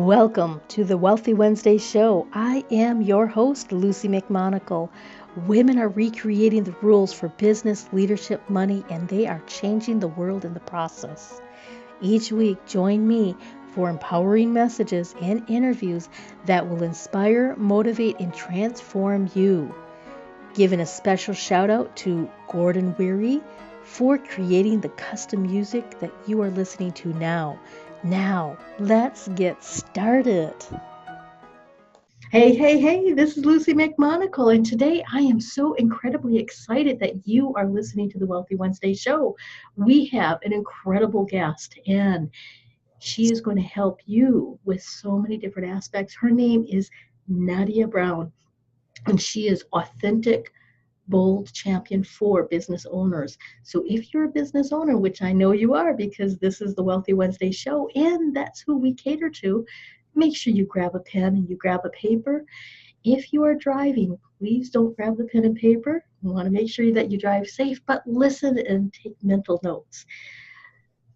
Welcome to the Wealthy Wednesday show. I am your host, Lucy McMonagle. Women are recreating the rules for business, leadership, money, and they are changing the world in the process. Each week, join me for empowering messages and interviews that will inspire, motivate, and transform you. Giving a special shout out to Gordon Weary for creating the custom music that you are listening to now. Now, let's get started. Hey, this is Lucy McMonagle, and today I am so incredibly excited that you are listening to the Wealthy Wednesday show. We have an incredible guest, and she is going to help you with so many different aspects. Her name is Nadia Brown, and she is authentic, bold champion for business owners. So if you're a business owner, which I know you are because this is the Wealthy Wednesday show and that's who we cater to, make sure you grab a pen and you grab a paper. If you are driving, please don't grab the pen and paper. You want to make sure that you drive safe, but listen and take mental notes.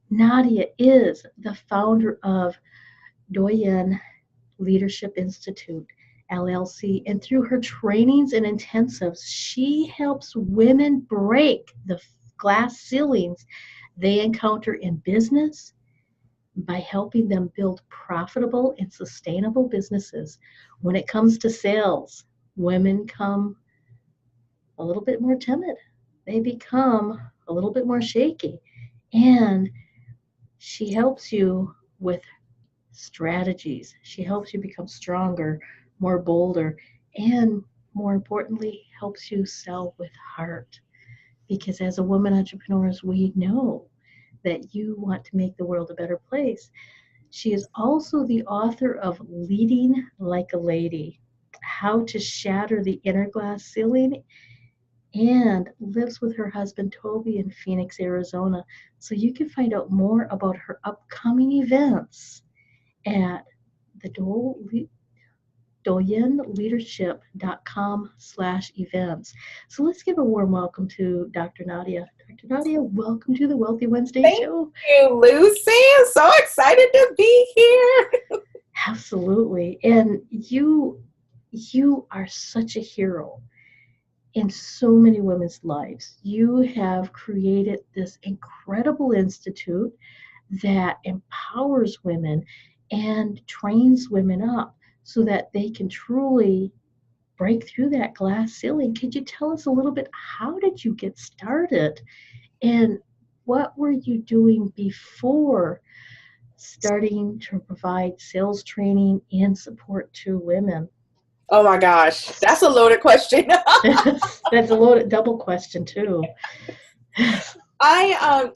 Nadia is the founder of Doyenne Leadership Institute, LLC, and through her trainings and intensives, she helps women break the glass ceilings they encounter in business by helping them build profitable and sustainable businesses. When it comes to sales, women come a little bit more timid. They become a little bit more shaky, and she helps you with strategies. She helps you become stronger, more bolder, and more importantly, helps you sell with heart. Because as a woman entrepreneurs, we know that you want to make the world a better place. She is also the author of Leading Like a Lady, How to Shatter the Inner Glass Ceiling, and lives with her husband Toby in Phoenix, Arizona. So you can find out more about her upcoming events at the DoyenneLeadership.com/events. So let's give a warm welcome to Dr. Nadia. Dr. Nadia, welcome to the Wealthy Wednesday show. Thank you, Lucy. I'm so excited to be here. Absolutely. And you are such a hero in so many women's lives. You have created this incredible institute that empowers women and trains women up so that they can truly break through that glass ceiling. Could you tell us a little bit, how did you get started and what were you doing before starting to provide sales training and support to women? Oh my gosh, that's a loaded question. That's a loaded double question too. I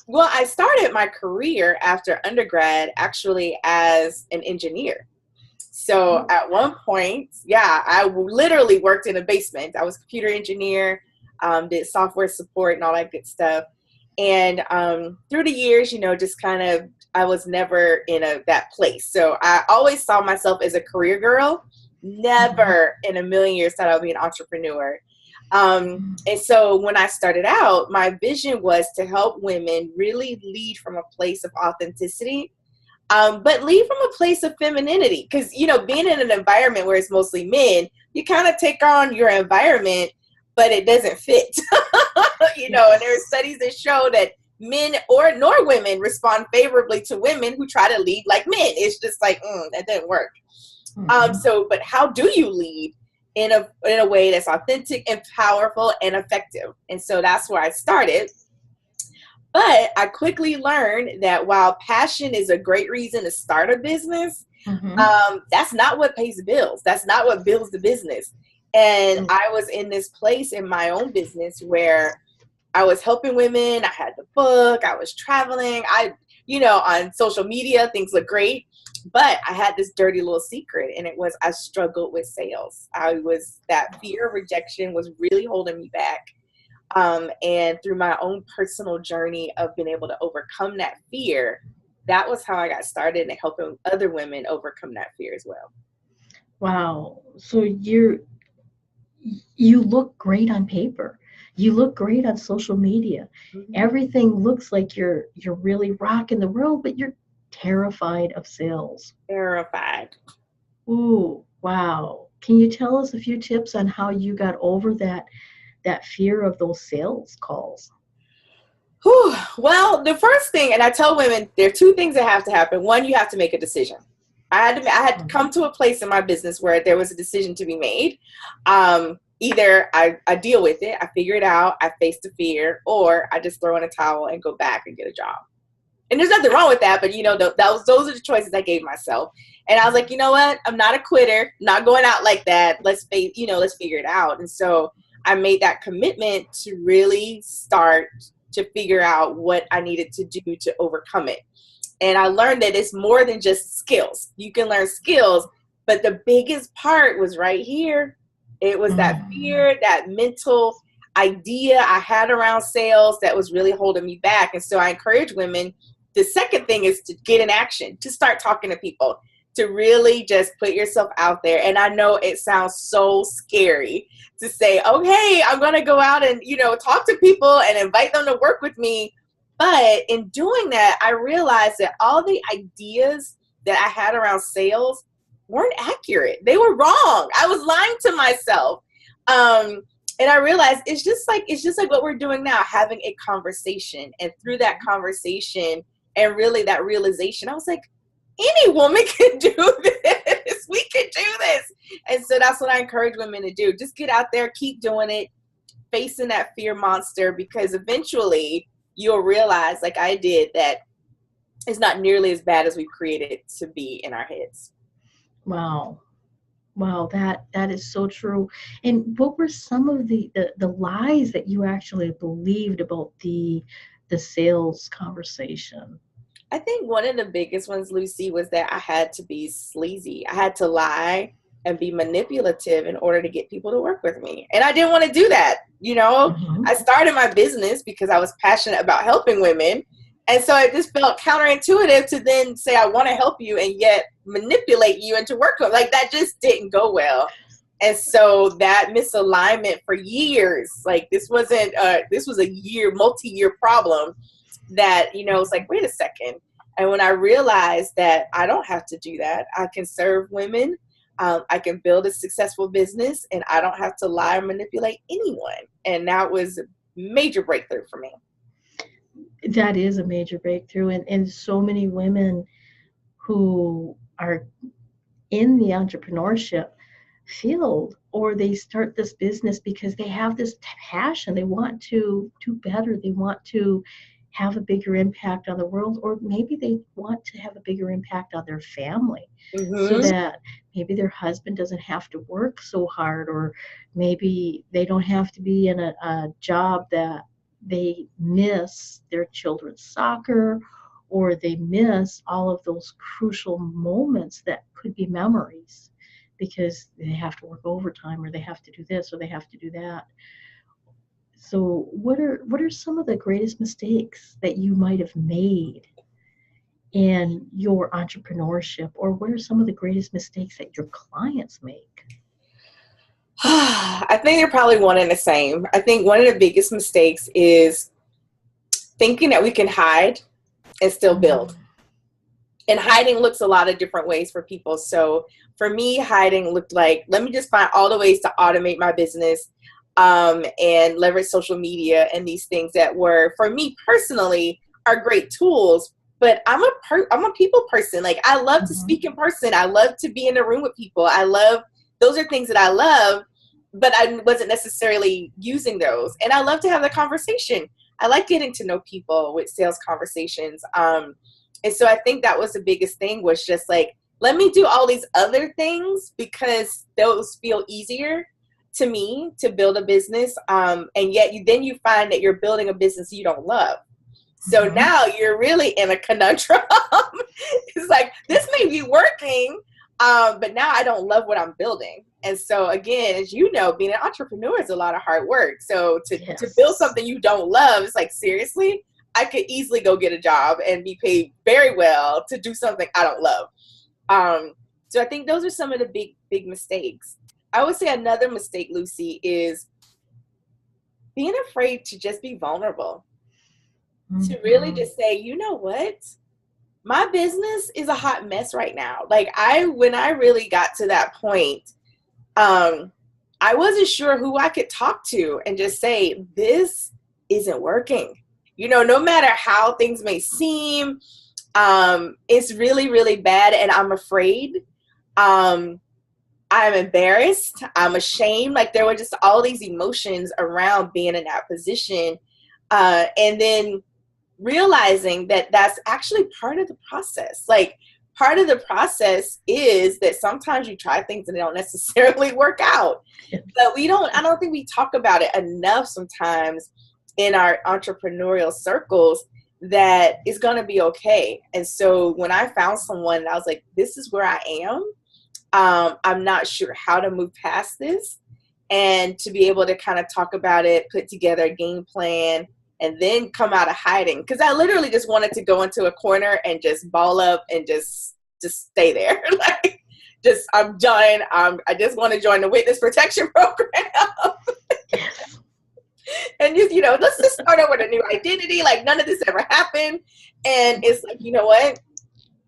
started my career after undergrad actually as an engineer. So at one point, I literally worked in a basement. I was a computer engineer, did software support and all that good stuff. And through the years, just kind of, I was never in that place. So I always saw myself as a career girl. Never in a million years thought I would be an entrepreneur. And so when I started out, my vision was to help women really lead from a place of authenticity, but lead from a place of femininity. Because, being in an environment where it's mostly men, you kind of take on your environment, but it doesn't fit. And there are studies that show that men nor women respond favorably to women who try to lead like men. It's just like, that didn't work. But how do you lead in a way that's authentic and powerful and effective? And so that's where I started. But I quickly learned that while passion is a great reason to start a business, that's not what pays the bills. That's not what builds the business. And I was in this place in my own business where I was helping women. I had the book. I was traveling. On social media, things look great. But I had this dirty little secret, and it was I struggled with sales. That fear of rejection was really holding me back. And through my own personal journey of being able to overcome that fear, that was how I got started in helping other women overcome that fear as well. Wow. So you look great on paper. You look great on social media. Everything looks like you're really rocking the road, but you're Terrified of sales. Terrified. Ooh, wow. Can you tell us a few tips on how you got over that fear of those sales calls? Whew. Well, the first thing, and I tell women, there are two things that have to happen. One, you have to make a decision. I had come to a place in my business where there was a decision to be made. Either I deal with it, I figure it out, I face the fear, or I just throw in a towel and go back and get a job. And there's nothing wrong with that, but those are the choices I gave myself. And I was like, you know what? I'm not a quitter, not going out like that. Let's figure it out. And so I made that commitment to really start to figure out what I needed to do to overcome it. And I learned that it's more than just skills. You can learn skills, but the biggest part was right here. It was that fear, that mental idea I had around sales that was really holding me back. And so I encourage women. The second thing is to get in action, to start talking to people, to really just put yourself out there. And I know it sounds so scary to say, okay, I'm going to go out and, talk to people and invite them to work with me. But in doing that, I realized that all the ideas that I had around sales weren't accurate. They were wrong. I was lying to myself. And I realized it's just like what we're doing now, having a conversation. And through that conversation and really that realization, I was like, any woman can do this. We can do this. And so that's what I encourage women to do. Just get out there, keep doing it, facing that fear monster, because eventually you'll realize, like I did, that it's not nearly as bad as we've created it to be in our heads. Wow. Wow, that is so true. And what were some of the lies that you actually believed about the sales conversation? I think one of the biggest ones, Lucy, was that I had to be sleazy. I had to lie and be manipulative in order to get people to work with me. And I didn't want to do that. I started my business because I was passionate about helping women. And so it just felt counterintuitive to then say, I want to help you and yet manipulate you into work. Like that just didn't go well. And so that misalignment for years, like this was a multi-year problem that, it's like, wait a second. And when I realized that I don't have to do that, I can serve women, I can build a successful business, and I don't have to lie or manipulate anyone. And that was a major breakthrough for me. That is a major breakthrough. And so many women who are in the entrepreneurship field, or they start this business because they have this passion. They want to do better. They want to have a bigger impact on the world, or maybe they want to have a bigger impact on their family, so that maybe their husband doesn't have to work so hard, or maybe they don't have to be in a job that they miss their children's soccer, or they miss all of those crucial moments that could be memories because they have to work overtime, or they have to do this, or they have to do that. So what are some of the greatest mistakes that you might have made in your entrepreneurship, or what are some of the greatest mistakes that your clients make? I think they're probably one and the same. I think one of the biggest mistakes is thinking that we can hide and still build. And hiding looks a lot of different ways for people. So for me, hiding looked like, let me just find all the ways to automate my business, and leverage social media and these things that were, for me personally, are great tools. But I'm a people person. Like, I love to speak in person. I love to be in a room with people. Those are things that I love, but I wasn't necessarily using those. And I love to have the conversation. I like getting to know people with sales conversations. And so I think that was the biggest thing, was just like, let me do all these other things because those feel easier to me to build a business. And yet you find that you're building a business you don't love. So now you're really in a conundrum. It's like, this may be working, but now I don't love what I'm building. And so again, as you know, being an entrepreneur is a lot of hard work. So to build something you don't love, it's like, seriously, I could easily go get a job and be paid very well to do something I don't love. So I think those are some of the big mistakes. I would say another mistake, Lucy, is being afraid to just be vulnerable. To really just say, you know what? my business is a hot mess right now. Like when I really got to that point, I wasn't sure who I could talk to and just say, this isn't working. You know, no matter how things may seem, it's really, really bad. And I'm afraid. I'm embarrassed. I'm ashamed. Like there were just all these emotions around being in that position. And then realizing that that's actually part of the process. Like part of the process is that sometimes you try things and they don't necessarily work out. But I don't think we talk about it enough sometimes in our entrepreneurial circles, that it's going to be okay. And so when I found someone, I was like, this is where I am. I'm not sure how to move past this, and to be able to kind of talk about it, put together a game plan, and then come out of hiding. Because I literally just wanted to go into a corner and just ball up and just stay there. Like, I'm done. I just want to join the witness protection program. And just, let's just start over with a new identity. Like none of this ever happened. And it's like, you know what?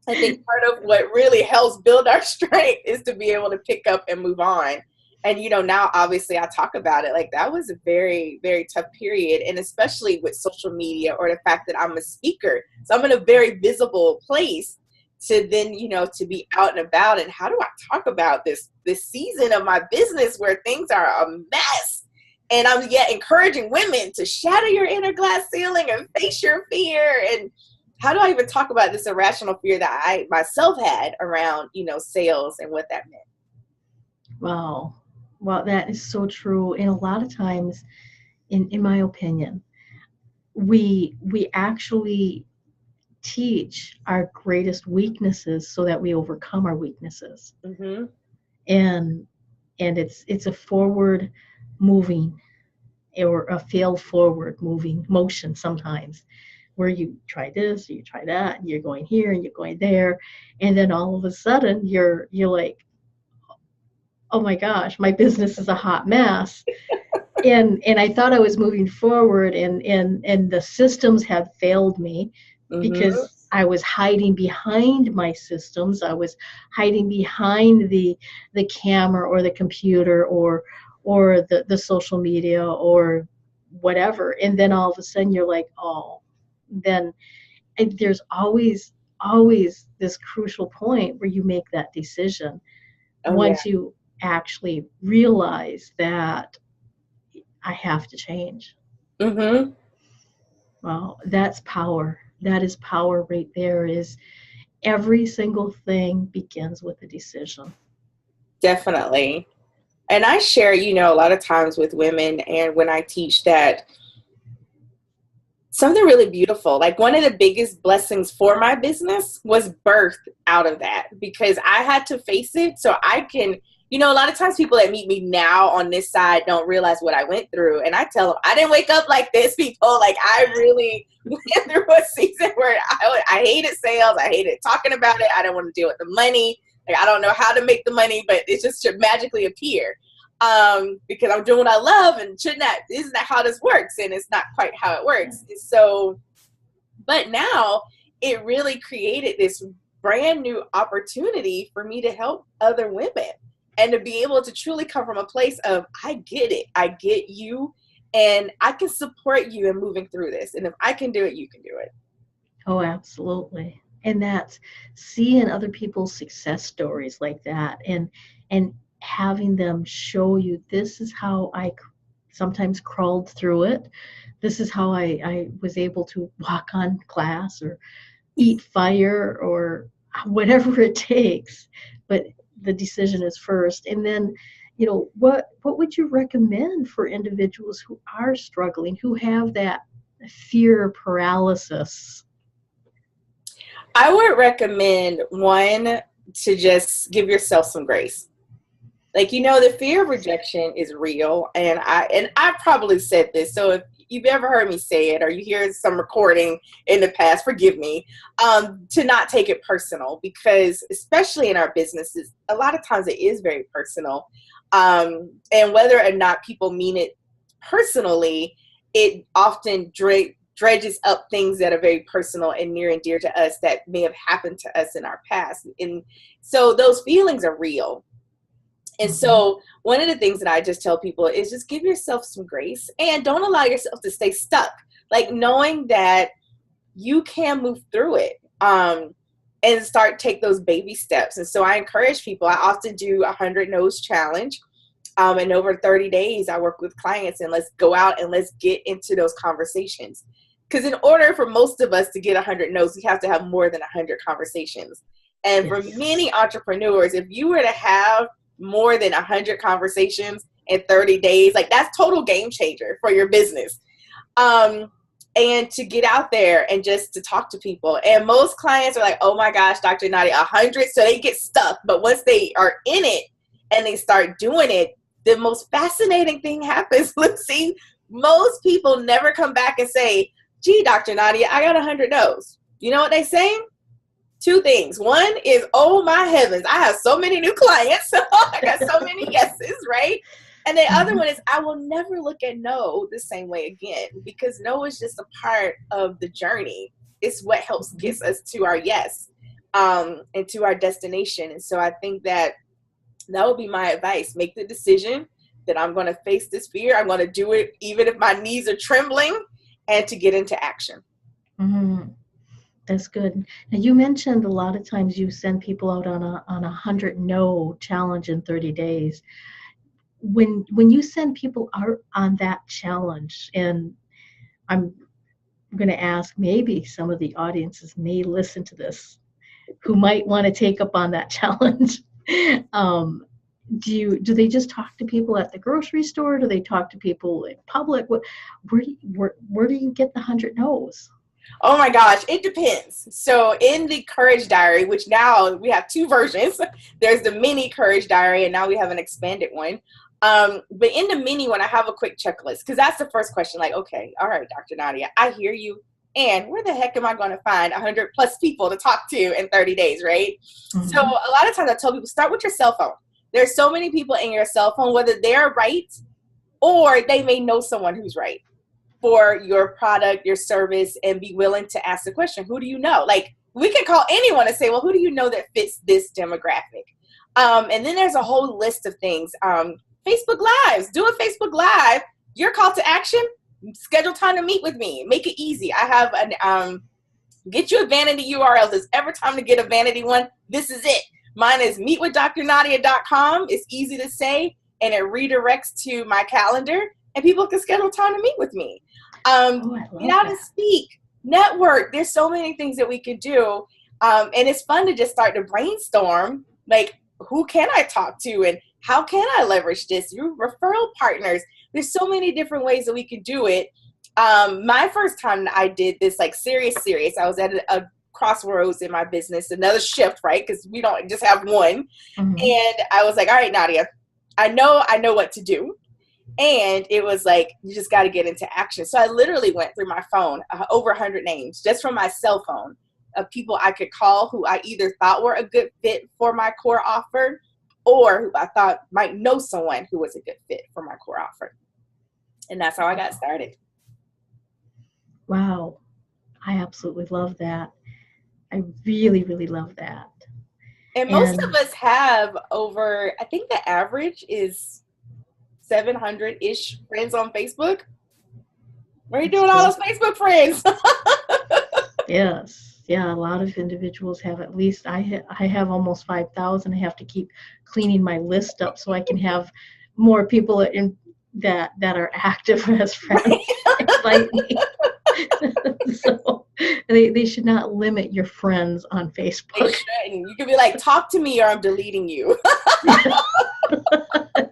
I think part of what really helps build our strength is to be able to pick up and move on. And, now obviously I talk about it, like that was a very, very tough period. And especially with social media, or the fact that I'm a speaker. So I'm in a very visible place to then, to be out and about. And how do I talk about this season of my business where things are a mess? And I'm yet encouraging women to shatter your inner glass ceiling and face your fear. And how do I even talk about this irrational fear that I myself had around, sales and what that meant? Wow. Well, that is so true. And a lot of times, in my opinion, we actually teach our greatest weaknesses so that we overcome our weaknesses. Mm-hmm. And it's a forward moving or a fail forward moving motion sometimes, where you try this, or you try that, and you're going here and you're going there, and then all of a sudden you're like, oh my gosh, my business is a hot mess. and I thought I was moving forward, and the systems had failed me. Mm-hmm. Because I was hiding behind my systems. I was hiding behind the camera or the computer or the social media or whatever. And then all of a sudden you're like, oh, then there's always this crucial point where you make that decision. Once you actually realize that I have to change. Mm-hmm. Well, that's power. That is power right there. Is every single thing begins with a decision. Definitely. And I share, a lot of times with women, and when I teach, that something really beautiful, like one of the biggest blessings for my business was birthed out of that, because I had to face it so I can, a lot of times people that meet me now on this side don't realize what I went through. And I tell them, I didn't wake up like this, people. Like I really went through a season where I hated sales. I hated talking about it. I didn't want to deal with the money. Like I don't know how to make the money, but it just should magically appear. Because I'm doing what I love, and isn't that how this works? And it's not quite how it works. So, but now it really created this brand new opportunity for me to help other women, and to be able to truly come from a place of, I get it, I get you, and I can support you in moving through this. And if I can do it, you can do it. Oh, absolutely. And that's seeing other people's success stories like that, and having them show you, this is how I sometimes crawled through it. This is how I was able to walk on glass or eat fire or whatever it takes. But the decision is first. And then, what would you recommend for individuals who are struggling, who have that fear paralysis? I would recommend, one, to just give yourself some grace. Like, the fear of rejection is real. And I probably said this. So if you've ever heard me say it, or you hear some recording in the past, forgive me, to not take it personal, because especially in our businesses, a lot of times it is very personal. And whether or not people mean it personally, it often dredges up things that are very personal and near and dear to us that may have happened to us in our past. And so those feelings are real. And so one of the things that I just tell people is just give yourself some grace and don't allow yourself to stay stuck. Like knowing that you can move through it and take those baby steps. And so I encourage people. I often do 100 no's challenge. And over 30 days, I work with clients and let's go out and let's get into those conversations. Because in order for most of us to get 100 no's, we have to have more than 100 conversations. And for many entrepreneurs, if you were to have more than 100 conversations in 30 days, like that's total game changer for your business. And to get out there and just to talk to people. And most clients are like, oh my gosh, Dr. Nadia, 100. So they get stuck. But once they are in it and they start doing it, the most fascinating thing happens. Let's see, most people never come back and say, gee, Dr. Nadia, I got 100 no's. You know what they say? Two things. One is, oh my heavens, I have so many new clients. I got so many yeses, right? And the other one is, I will never look at no the same way again, because no is just a part of the journey. It's what helps get us to our yes and to our destination. And so I think that would be my advice. Make the decision that I'm going to face this fear. I'm going to do it even if my knees are trembling, and to get into action. Mm-hmm. That's good. Now you mentioned a lot of times you send people out on a 100 no challenge in 30 days. When you send people out on that challenge, and I'm going to ask, maybe some of the audiences may listen to this who might want to take up on that challenge. Do they just talk to people at the grocery store? Do they talk to people in public? Where do you get the 100 no's? Oh my gosh, it depends. So in the Courage Diary, which now we have two versions, there's the mini Courage Diary, and now we have an expanded one. But in the mini one, I have a quick checklist, because that's the first question. Like, okay, all right, Dr. Nadia, I hear you. And where the heck am I going to find 100 plus people to talk to in 30 days, right? Mm-hmm. So a lot of times I tell people, start with your cell phone. There's so many people in your cell phone, whether they're right or they may know someone who's right for your product, your service, and be willing to ask the question, who do you know? Like, we can call anyone and say, well, who do you know that fits this demographic? And then there's a whole list of things. Facebook Lives, do a Facebook Live. Your call to action, schedule time to meet with me. Make it easy. I have an get you a vanity URL. If there's ever time to get a vanity one, this is it. Mine is meetwithdrnadia.com. It's easy to say, and it redirects to my calendar, and people can schedule time to meet with me. Get out and speak, network. There's so many things that we can do. And it's fun to just start to brainstorm, like, who can I talk to and how can I leverage this? Through referral partners. There's so many different ways that we can do it. My first time I did this, like serious, I was at a crossroads in my business, another shift, right? Because we don't just have one. Mm-hmm. And I was like, all right, Nadia, I know what to do. And it was like, you just got to get into action. So I literally went through my phone, over 100 names just from my cell phone of people I could call who I either thought were a good fit for my core offer, or who I thought might know someone who was a good fit for my core offer. And that's how I got started. Wow. I absolutely love that. I really, really love that. And most of us have over, I think the average is 700-ish friends on Facebook. Where are you doing all those Facebook friends? Yes. Yeah, a lot of individuals have. At least I have almost 5,000. I have to keep cleaning my list up so I can have more people that are active as friends like me. So they should not limit your friends on Facebook. They shouldn't. You could be like, talk to me or I'm deleting you.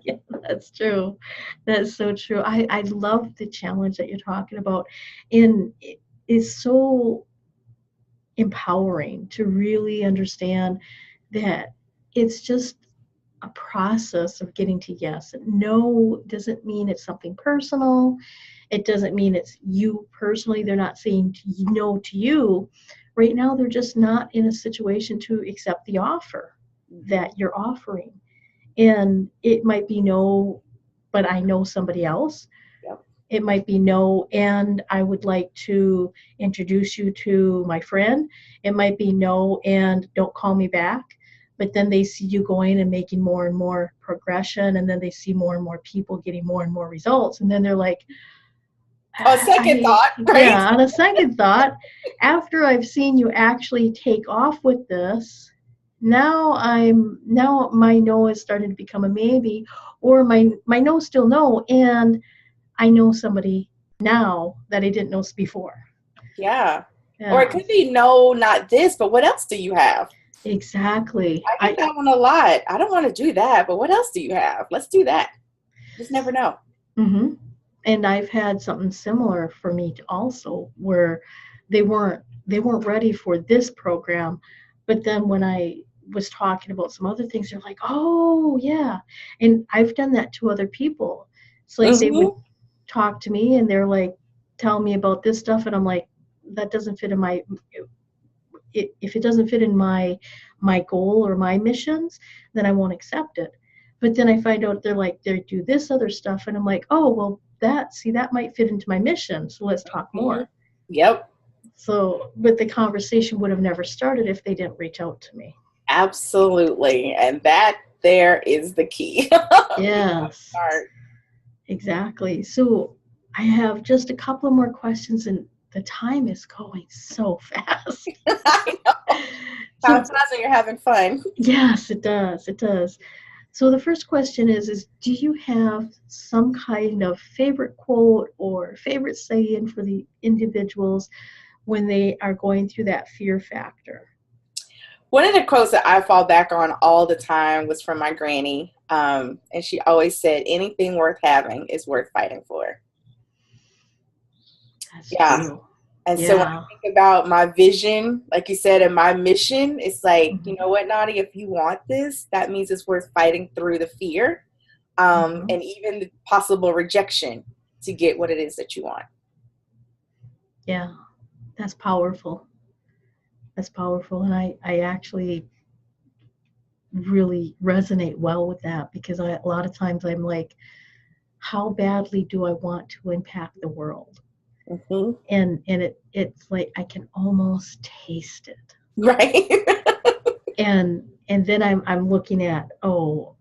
Yeah, that's true. That's so true. I love the challenge that you're talking about. And it is so empowering to really understand that it's just a process of getting to yes. No doesn't mean it's something personal. It doesn't mean it's you personally. They're not saying no to you. Right now, they're just not in a situation to accept the offer that you're offering. And it might be no, but I know somebody else. Yep. It might be no, and I would like to introduce you to my friend. It might be no, and don't call me back. But then they see you going and making more and more progression, and then they see more and more people getting more and more results. And then they're like, On second thought, right? yeah, on a second thought, after I've seen you actually take off with this, now my no is starting to become a maybe, or my no still no, and I know somebody now that I didn't know before. Yeah. Or it Yeah, could be no, not this, but what else do you have? exactly. I get that one a lot. I don't want to do that, but what else do you have? Let's do that. Just never know. Mm-hmm. And I've had something similar for me also, where they weren't ready for this program, but then when I was talking about some other things, they're like, "Oh yeah," and I've done that to other people. It's like they would Mm-hmm. talk to me and they're like, "Tell me about this stuff," and I'm like, "That doesn't fit in my if it doesn't fit in my goal or my missions, then I won't accept it." But then I find out they're like they do this other stuff, and I'm like, oh well, that might fit into my mission. So let's talk Mm-hmm. more. Yep. So, but the conversation would have never started if they didn't reach out to me. Absolutely. And that there is the key. Yes, Start. exactly. So I have just a couple of more questions, and the time is going so fast. I know. Time So flies when you're having fun. yes, it does. It does. So the first question is do you have some kind of favorite quote or favorite saying for the individuals when they are going through that fear factor? One of the quotes that I fall back on all the time was from my granny. And she always said, anything worth having is worth fighting for. That's Yeah. true. And so when I Yeah. think about my vision, like you said, and my mission, it's like, you Mhm. know what, Nadia, if you want this, that means it's worth fighting through the fear, Mhm. and even the possible rejection to get what it is that you want. Yeah. That's powerful. That's powerful. And I actually really resonate well with that because a lot of times I'm like, how badly do I want to impact the world? Hmm. And it's like I can almost taste it. Right? And then I'm looking at, oh,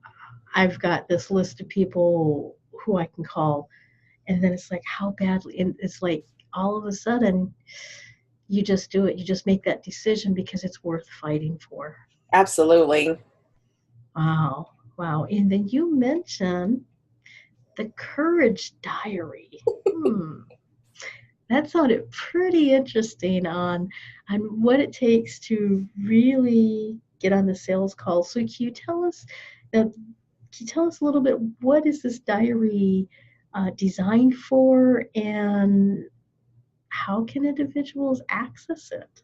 I've got this list of people who I can call, and then it's like how badly, and it's like all of a sudden you just do it, you just make that decision because it's worth fighting for. Absolutely. Wow. Wow. And then you mentioned the courage diary. Hmm, that sounded pretty interesting on what it takes to really get on the sales call. So uh, can you tell us a little bit, what is this diary designed for, and how can individuals access it?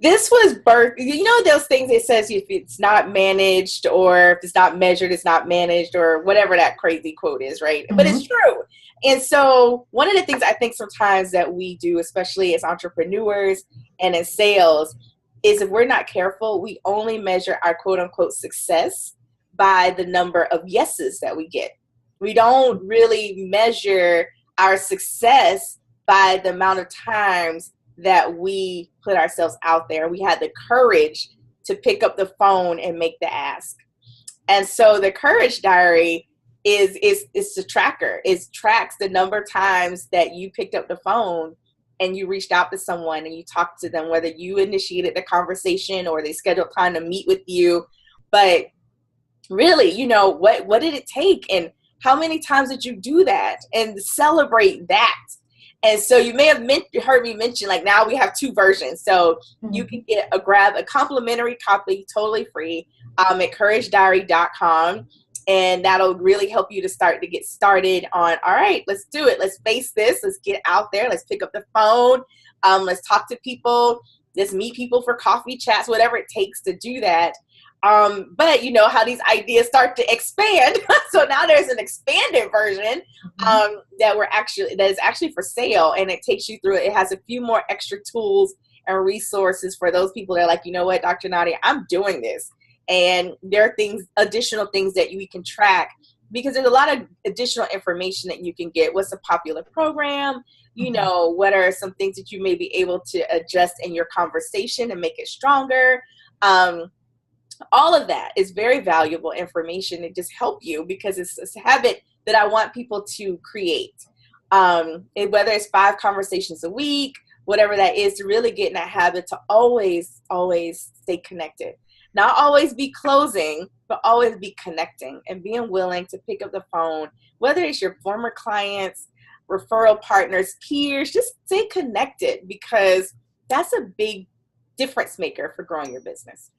This was birth. You know those things it says if it's not managed or if it's not measured, it's not managed or whatever that crazy quote is, right? But it's Mm-hmm. true. And so one of the things I think sometimes that we do, especially as entrepreneurs and in sales, is if we're not careful, we only measure our quote unquote success by the number of yeses that we get. We don't really measure our success by the amount of times that we put ourselves out there. We had the courage to pick up the phone and make the ask. And so the courage diary is the tracker. It tracks the number of times that you picked up the phone and you reached out to someone and you talked to them, whether you initiated the conversation or they scheduled time to meet with you. But really, what did it take and how many times did you do that, and celebrate that. And so you may have heard me mention, like, now we have two versions. So you Mm-hmm. can grab a complimentary copy totally free at couragediary.com. And that'll really help you to get started on, all right, let's do it. Let's face this. Let's get out there. Let's pick up the phone. Let's talk to people. Let's meet people for coffee chats, whatever it takes to do that. But you know how these ideas start to expand. So now there's an expanded version Mm-hmm. that is actually for sale, and it takes you through it. It has a few more extra tools and resources for those people that are like, you know what, Dr. Nadia, I'm doing this. And there are additional things that we can track because there's a lot of additional information that you can get. What's a popular program? You Mhm. know, what are some things that you may be able to adjust in your conversation and make it stronger? All of that is very valuable information to just help you, because it's a habit that I want people to create. Whether it's 5 conversations a week, whatever that is, to really get in that habit to always, always stay connected. Not always be closing, but always be connecting and being willing to pick up the phone, whether it's your former clients, referral partners, peers, just stay connected, because that's a big difference maker for growing your business.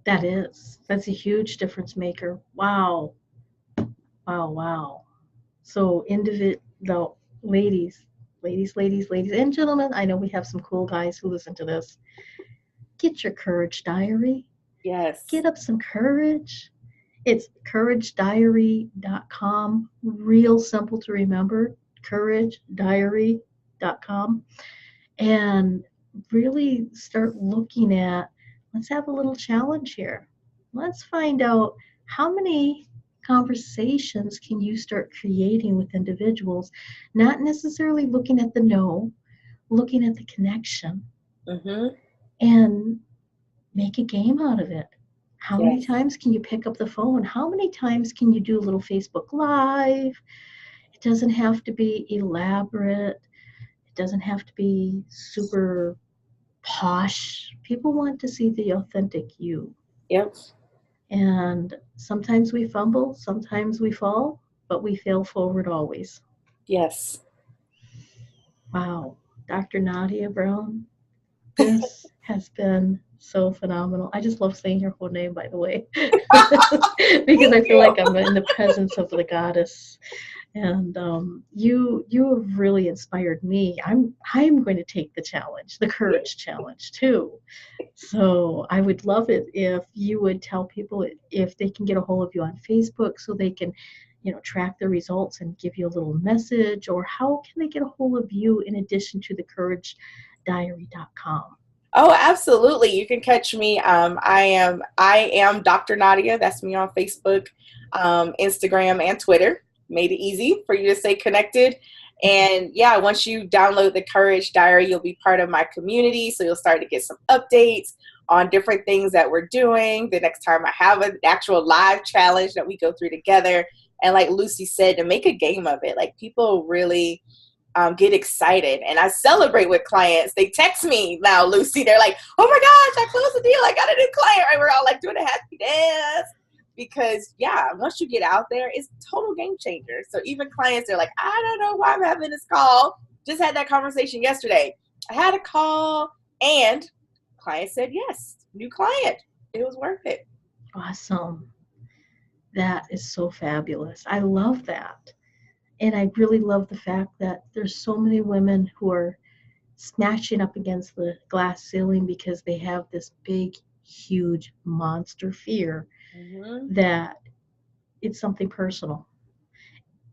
That's a huge difference maker. Wow. Wow. Wow. So no, ladies, and gentlemen, I know we have some cool guys who listen to this. Get your courage diary. Yes. Get up some courage. It's couragediary.com. Real simple to remember. Couragediary.com. And really start looking at, let's have a little challenge here. Let's find out how many conversations can you start creating with individuals, not necessarily looking at the no, looking at the connection, Mm-hmm. and make a game out of it. How many Yes. times can you pick up the phone? How many times can you do a little Facebook Live? It doesn't have to be elaborate. It doesn't have to be super posh. People want to see the authentic you. Yep. And sometimes we fumble, sometimes we fall, but we fail forward always. Yes. Wow. Dr. Nadia Brown, this has been so phenomenal. I just love saying your whole name, by the way, because Thank I feel you. like I'm in the presence of the goddess. And you have really inspired me. I'm going to take the challenge, the courage challenge too. So I would love it if you would tell people if they can get a hold of you on Facebook, so they can, track the results and give you a little message, or how can they get a hold of you in addition to the couragediary.com. Oh, absolutely. You can catch me. I am Dr. Nadia. That's me on Facebook, Instagram, and Twitter. Made it easy for you to stay connected. And yeah, once you download the Courage Diary, you'll be part of my community. So you'll start to get some updates on different things that we're doing. The next time I have an actual live challenge that we go through together. And like Lucy said, to make a game of it, like people really get excited, and I celebrate with clients. They text me now, Lucy. They're like, "Oh my gosh, I closed the deal! I got a new client!" Right? We're all like doing a happy dance, because yeah, once you get out there, it's a total game changer. So even clients, they're like, "I don't know why I'm having this call. Just had that conversation yesterday. I had a call, and client said yes, new client. It was worth it." Awesome. That is so fabulous. I love that. And I really love the fact that there's so many women who are smashing up against the glass ceiling because they have this big, huge monster fear Mm-hmm. that it's something personal.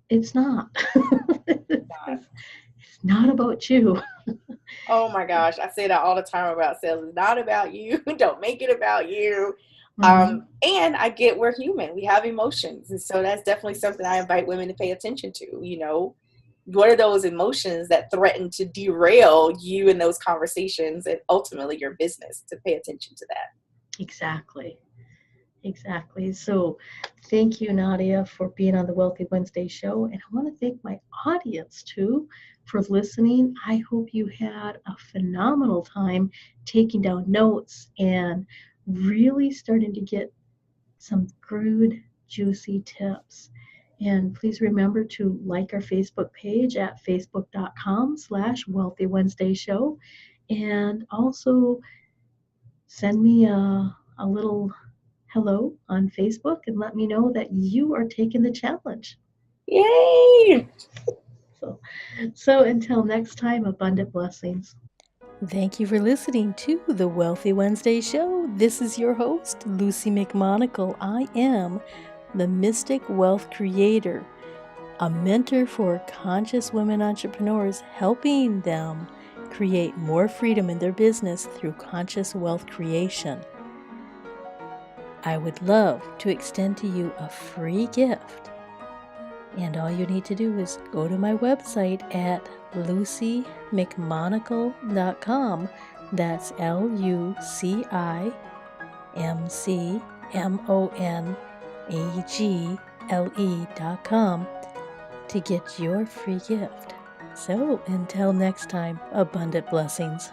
It's not. It's not about you. Oh my gosh, I say that all the time about sales. It's not about you. Don't make it about you. Mhm. And I get we're human. We have emotions. And so that's definitely something I invite women to pay attention to. You know, what are those emotions that threaten to derail you in those conversations and ultimately your business? To pay attention to that. Exactly. Exactly. So thank you, Nadia, for being on the Wealthy Wednesday show. And I want to thank my audience too for listening. I hope you had a phenomenal time taking down notes and really starting to get some good, juicy tips. And please remember to like our Facebook page at facebook.com/Wealthy Wednesday Show. And also send me a little hello on Facebook and let me know that you are taking the challenge. Yay! So, so until next time, abundant blessings. Thank you for listening to the Wealthy Wednesday Show. This is your host, Lucy McMonagle. I am the Mystic Wealth Creator, a mentor for conscious women entrepreneurs, helping them create more freedom in their business through conscious wealth creation. I would love to extend to you a free gift And all you need to do is go to my website at lucymcmonagle.com. That's lucymcmonagle.com to get your free gift. So until next time, abundant blessings.